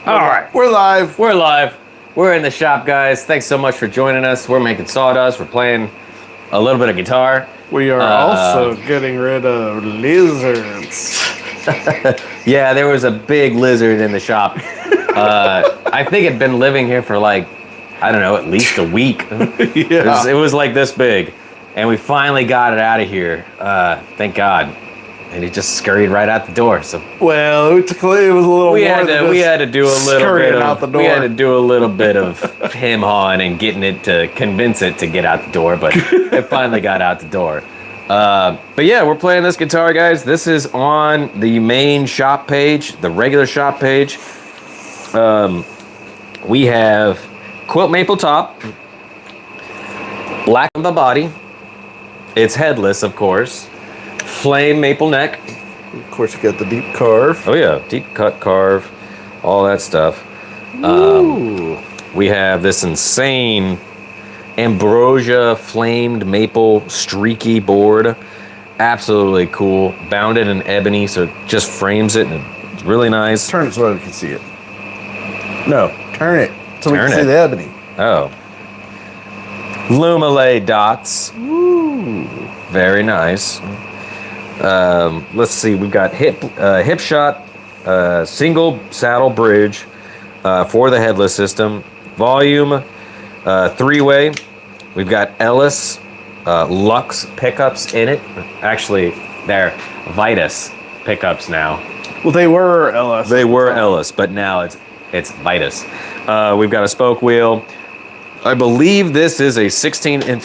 All right. We're live. We're live. We're in the shop, guys. Thanks so much for joining us. We're making sawdust. We're playing a little bit of guitar. We are also getting rid of lizards. Yeah, there was a big lizard in the shop. I think it'd been living here for like, I don't know, at least a week. Yeah. It was like this big. And we finally got it out of here. Thank God. And he just scurried right out the door. So Well, it was a little we more had than to just do a little scurrying bit out the of door. we had to do a little bit of him hawing and getting it to convince it to get out the door, but it finally got out the door. But yeah, we're playing this guitar, guys. This is on the main shop page, the regular shop page. We have quilt maple top, black on the body. It's headless, of course. Flame maple neck. Of course, you got the deep carve. Oh yeah, deep cut carve, all that stuff. We have this insane ambrosia flamed maple streaky board. Absolutely cool. Bounded in ebony, so it just frames it, and it's really nice. Turn it so we can see it. No, turn it so we Turn can it. see the ebony. Oh. Lumile dots. Ooh. Very nice. Let's see, we've got hip shot, single saddle bridge for the headless system. Volume, three-way. We've got Ellis Lux pickups in it. Actually, they're Vitus pickups now. Well, they were LS. They were Ellis, but now it's Vitus. We've got a spoke wheel. I believe this is a 16-inch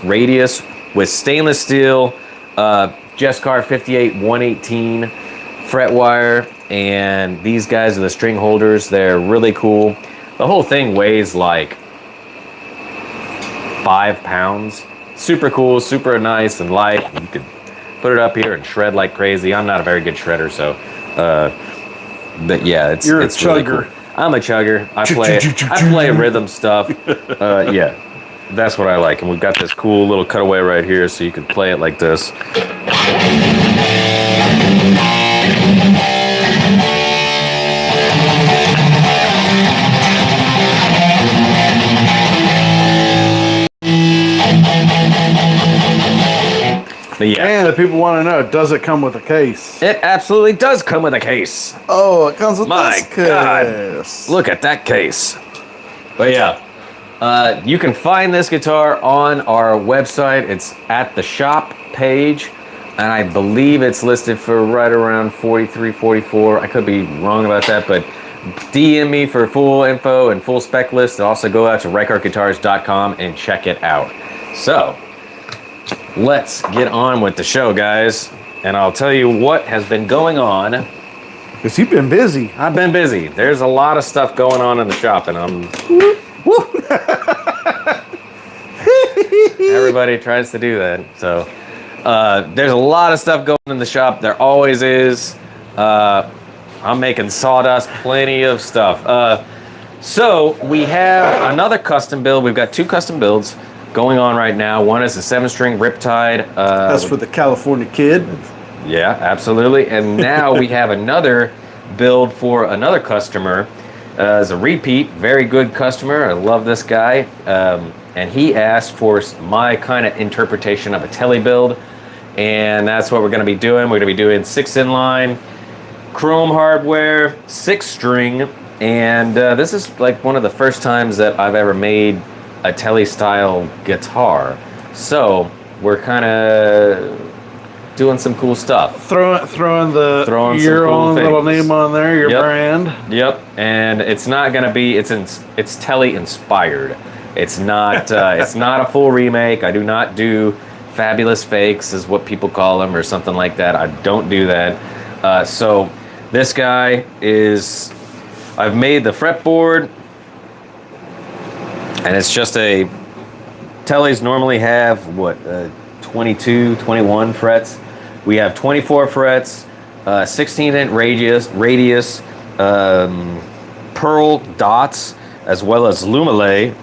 radius with stainless steel, Jescar 58 118 fret wire, and these guys are the string holders. They're really cool. The whole thing weighs like 5 pounds. Super cool, super nice and light. You could put it up here and shred like crazy. I'm not a very good shredder, so but yeah, it's You're a it's really chugger. cool. I'm a chugger. I play rhythm stuff. Yeah, that's what I like. And we've got this cool little cutaway right here, so you can play it like this. But yeah, And the people want to know, does it come with a case? it absolutely does come with a case. Oh, it comes with My this God. case. Look at that case. But yeah, you can find this guitar on our website. It's at the shop page, and I believe it's listed for right around 43, 44. I could be wrong about that, but DM me for full info and full spec list. Also go out to ReichardtGuitars.com and check it out. So let's get on with the show, guys. And I'll tell you what has been going on. Because you've been busy. I've been busy. There's a lot of stuff going on in the shop, and everybody tries to do that. So there's a lot of stuff going in the shop. There always is. I'm making sawdust, plenty of stuff. So we have another custom build. We've got 2 custom builds going on right now. One is a 7-string Riptide. That's for the California kid. Yeah, absolutely. And now we have another build for another customer. As a repeat, very good customer. I love this guy. And he asked for my kind of interpretation of a telly build. And that's what we're going to be doing. We're going to be doing 6 inline, chrome hardware, 6-string. And this is like one of the first times that I've ever made a telly style guitar. So we're kind of doing some cool stuff. Throwing some your cool own little things. name on there, your Yep. brand. Yep, and it's not gonna be. It's telly inspired. It's not. It's not a full remake. I do not do fabulous fakes, is what people call them, or something like that. I don't do that. So this guy is. I've made the fretboard, and it's just a. Tellies normally have what 22, 21 frets. We have 24 frets, 16-inch radius, pearl dots, as well as Lumile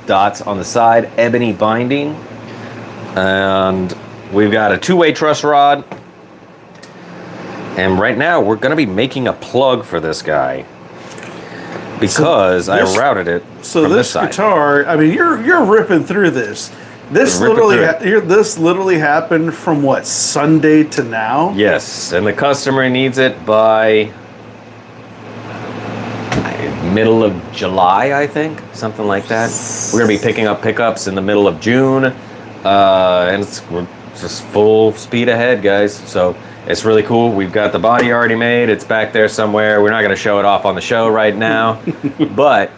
dots on the side, ebony binding. And we've got a 2-way truss rod. And right now, we're going to be making a plug for this guy. because I routed it So from this this side. guitar, I mean, you're ripping through this. This literally happened from what, Sunday to now? Yes, and the customer needs it by middle of July, I think, something like that. We're gonna be picking up pickups in the middle of June, and we're just full speed ahead, guys. So it's really cool. We've got the body already made. It's back there somewhere. We're not gonna show it off on the show right now, but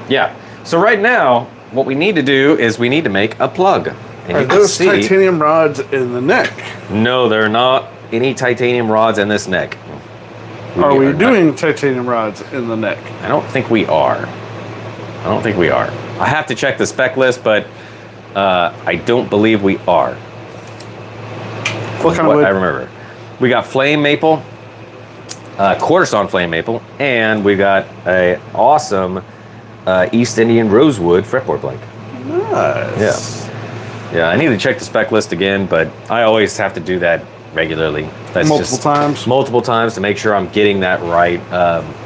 yeah. So right now, what we need to do is we need to make a plug. And Are those titanium rods in the neck? No, there are not any titanium rods in this neck. Are we doing titanium rods in the neck? I don't think we are. I have to check the spec list, but I don't believe we are. What kind of wood? I remember. We got flame maple, quarter sawn flame maple, and we got a awesome East Indian rosewood fretboard blank. Nice. Yeah, I need to check the spec list again, but I always have to do that regularly. That's multiple times to make sure I'm getting that right.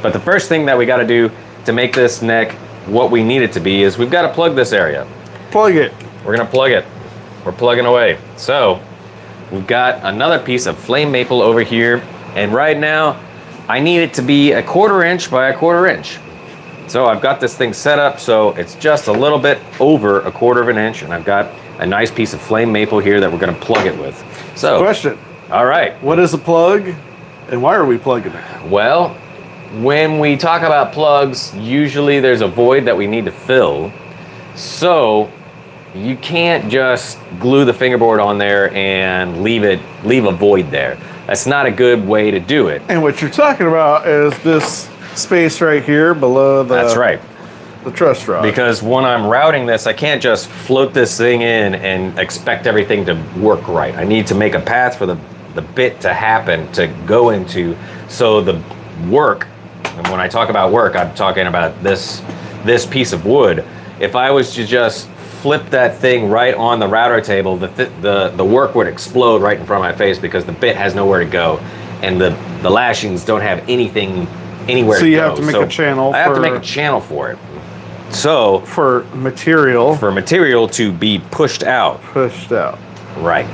But the first thing that we got to do to make this neck what we need it to be is we've got to plug this area. Plug it. We're gonna plug it. We're plugging away. So we've got another piece of flame maple over here, and right now I need it to be 1/4 inch by 1/4 inch. So I've got this thing set up so it's just a little bit over 1/4 inch, and I've got a nice piece of flame maple here that we're gonna plug it with. So question. All right. What is a plug, and why are we plugging it? Well, when we talk about plugs, usually there's a void that we need to fill. So you can't just glue the fingerboard on there and leave a void there. That's not a good way to do it. And what you're talking about is this space right here below the. That's right. The truss rod. Because when I'm routing this, I can't just float this thing in and expect everything to work right. I need to make a path for the bit to happen, to go into. So the work, and when I talk about work, I'm talking about this piece of wood. If I was to just flip that thing right on the router table, the work would explode right in front of my face because the bit has nowhere to go, and the lashings don't have anything anywhere to go. So you have to make a channel. I have to make a channel for it. So for material to be pushed out. Right.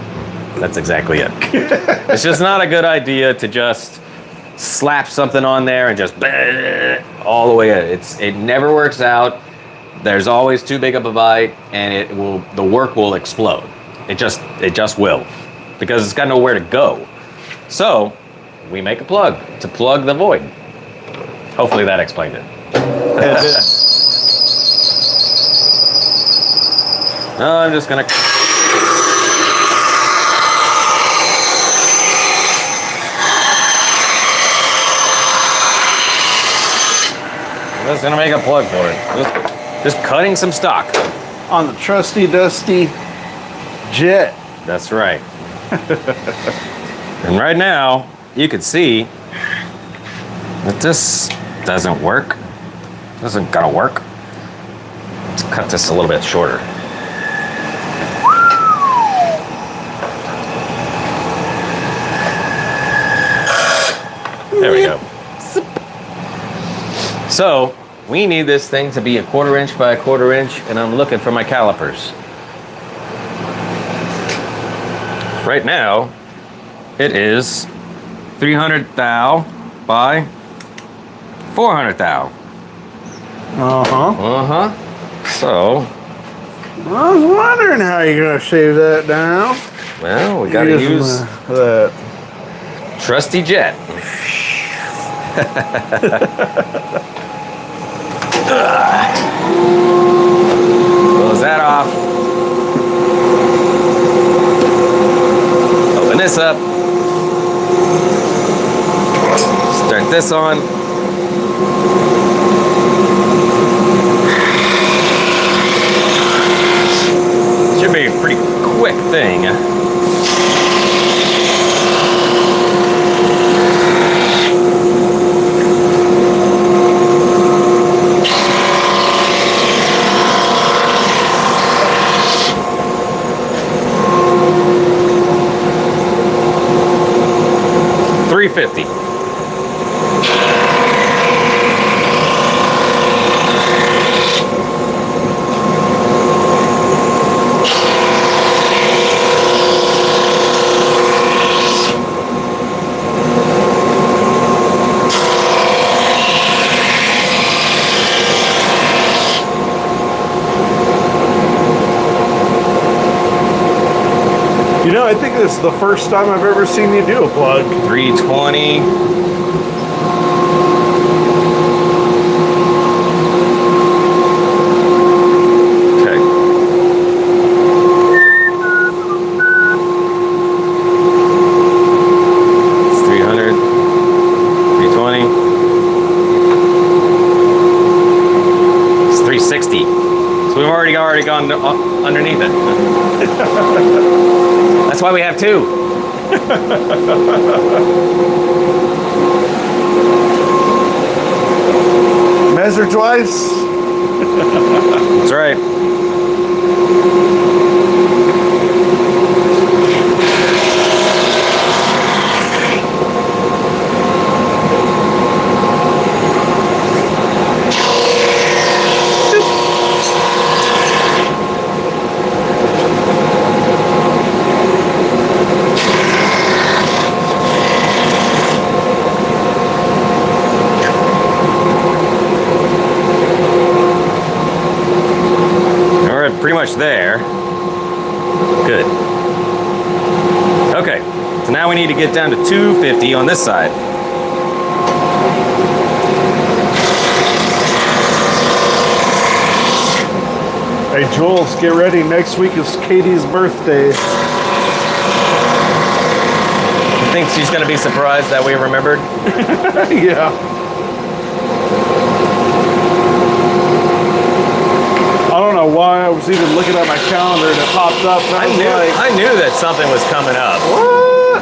That's exactly it. It's just not a good idea to just slap something on there and just all the way in. It never works out. There's always too big of a bite, and the work will explode. It just will, because it's got nowhere to go. So we make a plug to plug the void. Hopefully that explained it. I'm just gonna. I'm just gonna make a plug for it. Just cutting some stock. On the trusty dusty jet. That's right. And right now, you can see that this doesn't work. This isn't gonna work. Let's cut this a little bit shorter. There we go. So we need this thing to be 1/4 inch by 1/4 inch, and I'm looking for my calipers. Right now, it is 300 thou by 400 thou. So I was wondering how you're gonna shave that down. Well, we gotta use that trusty jet. Close that off. Open this up. Start this on. Should be a pretty quick thing. $350. You know, I think this is the first time I've ever seen you do a plug. 320. Okay. It's 300. 320. It's 360. So we've already gone underneath it. That's why we have two. Measure twice. That's right. Pretty much there. Good. Okay, so now we need to get down to 250 on this side. Hey, Jules, get ready. Next week is Katie's birthday. You think she's going to be surprised that we remembered? Yeah. I don't know why I was even looking at my calendar and it popped up. And I knew that something was coming up. What?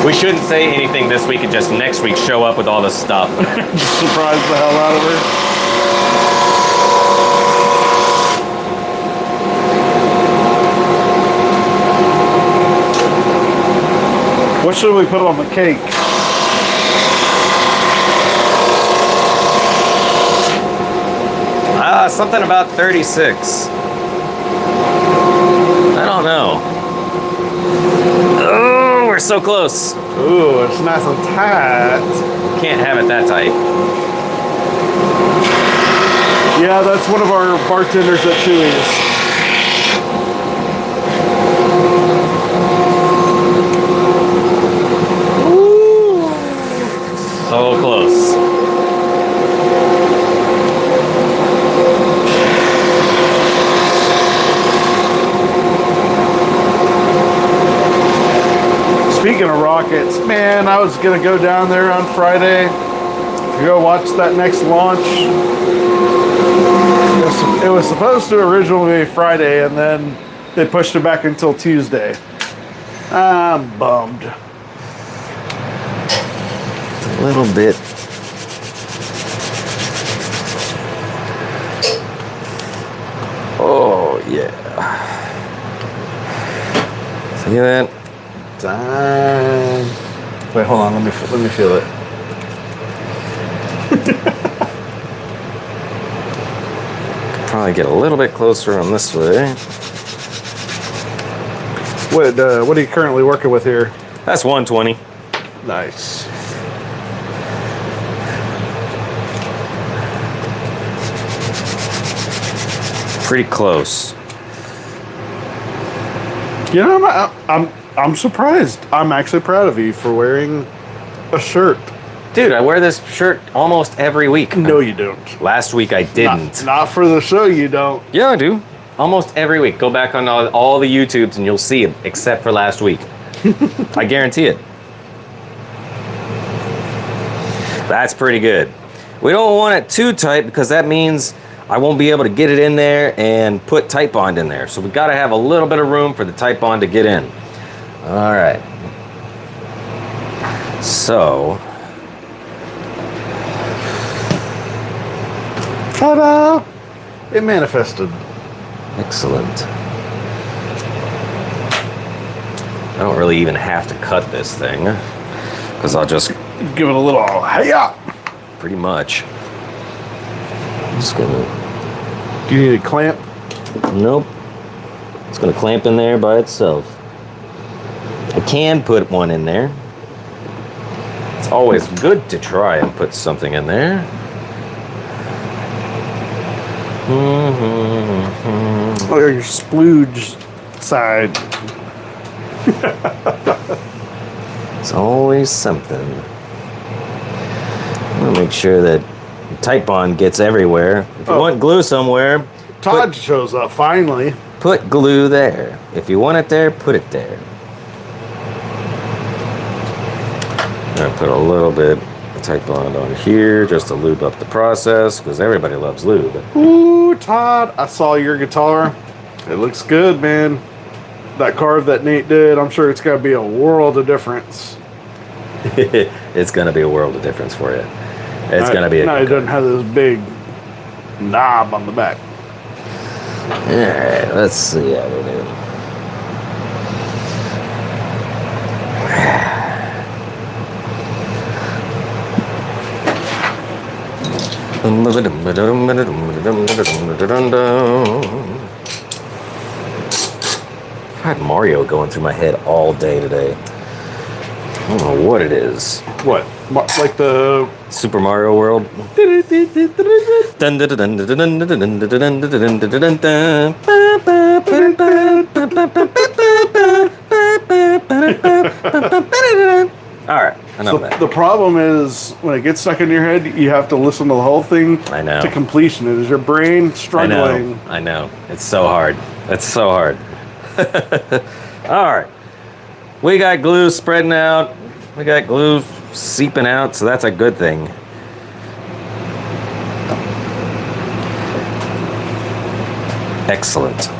We shouldn't say anything this week and just next week show up with all the stuff. Just surprise the hell out of her. What should we put on the cake? Something about 36. I don't know. Oh, we're so close. Ooh, it's nice and tight. Can't have it that tight. Yeah, that's one of our bartenders at Chewy's. Ooh. So close. Speaking of rockets, man, I was gonna go down there on Friday to go watch that next launch. It was supposed to originally be Friday, and then they pushed it back until Tuesday. I'm bummed. A little bit. Oh yeah. See that? Time. Wait, hold on. Let me feel it. Probably get a little bit closer on this way. What are you currently working with here? That's 120. Nice. Pretty close. You know, I'm surprised. I'm actually proud of you for wearing a shirt. Dude, I wear this shirt almost every week. No, you don't. Last week I didn't. Not for the show, you don't. Yeah, I do. Almost every week. Go back on all the YouTubes and you'll see it, except for last week. I guarantee it. That's pretty good. We don't want it too tight because that means I won't be able to get it in there and put Type Bond in there. So we got to have a little bit of room for the Type Bond to get in. All right. So. Ta-da! It manifested. Excellent. I don't really even have to cut this thing because I'll just give it a little hey-ya! Pretty much. I'm just gonna. Do you need a clamp? Nope. It's gonna clamp in there by itself. I can put one in there. It's always good to try and put something in there. Or your splooge side. It's always something. I'm gonna make sure that Tight Bond gets everywhere. If you want glue somewhere, Todd shows up finally. put glue there. If you want it there, put it there. I'm gonna put a little bit of Tight Bond on here just to lube up the process because everybody loves lube. Ooh, Todd, I saw your guitar. It looks good, man. That carve that Nate did, I'm sure it's got to be a world of difference. It's gonna be a world of difference for you. It's gonna be. Now it doesn't have this big knob on the back. All right, let's see how we do. I've had Mario going through my head all day today. I don't know what it is. What? Like the Super Mario World. All right, enough of that. The problem is when it gets stuck in your head, you have to listen to the whole thing I know. to completion. It is your brain struggling. I know. It's so hard. It's so hard. All right. We got glue spreading out. We got glue seeping out, so that's a good thing. Excellent.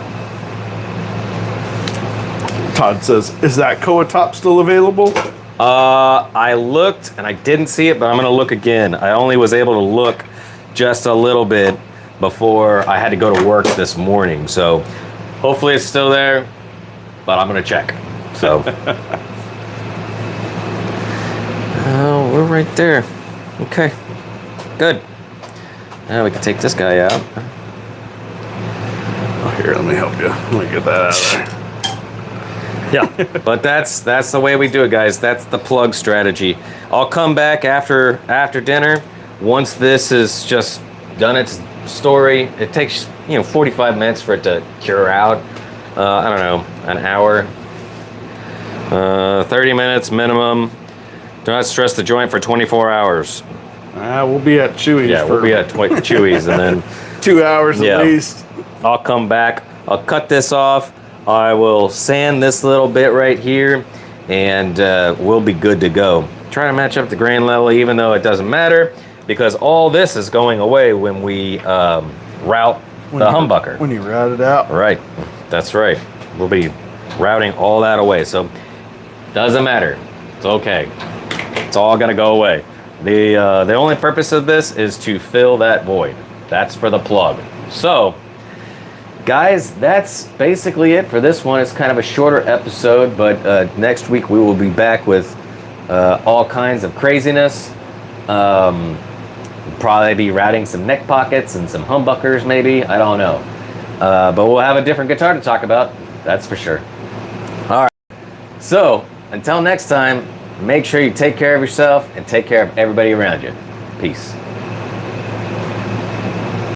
Todd says, "Is that Koa top still available?" I looked and I didn't see it, but I'm gonna look again. I only was able to look just a little bit before I had to go to work this morning, so hopefully it's still there, but I'm gonna check. So, we're right there. Okay, good. Now we can take this guy out. Oh, here, let me help you. Let me get that out of there. Yeah, but that's the way we do it, guys. That's the plug strategy. I'll come back after dinner once this is just done its story. It takes 45 minutes for it to cure out. I don't know, an hour, 30 minutes minimum. Do not stress the joint for 24 hours. We'll be at Chewy's. Yeah, we'll be at Chewy's and then 2 hours at least. I'll come back. I'll cut this off. I will sand this little bit right here, and we'll be good to go. Try to match up the grain level, even though it doesn't matter, because all this is going away when we route the humbucker. When you route it out. Right. That's right. We'll be routing all that away, so doesn't matter. It's okay. It's all gonna go away. The only purpose of this is to fill that void. That's for the plug. So, guys, that's basically it for this one. It's kind of a shorter episode, but next week we will be back with all kinds of craziness. Probably be routing some neck pockets and some humbuckers, maybe. I don't know. But we'll have a different guitar to talk about. That's for sure. All right. So, until next time, make sure you take care of yourself and take care of everybody around you. Peace.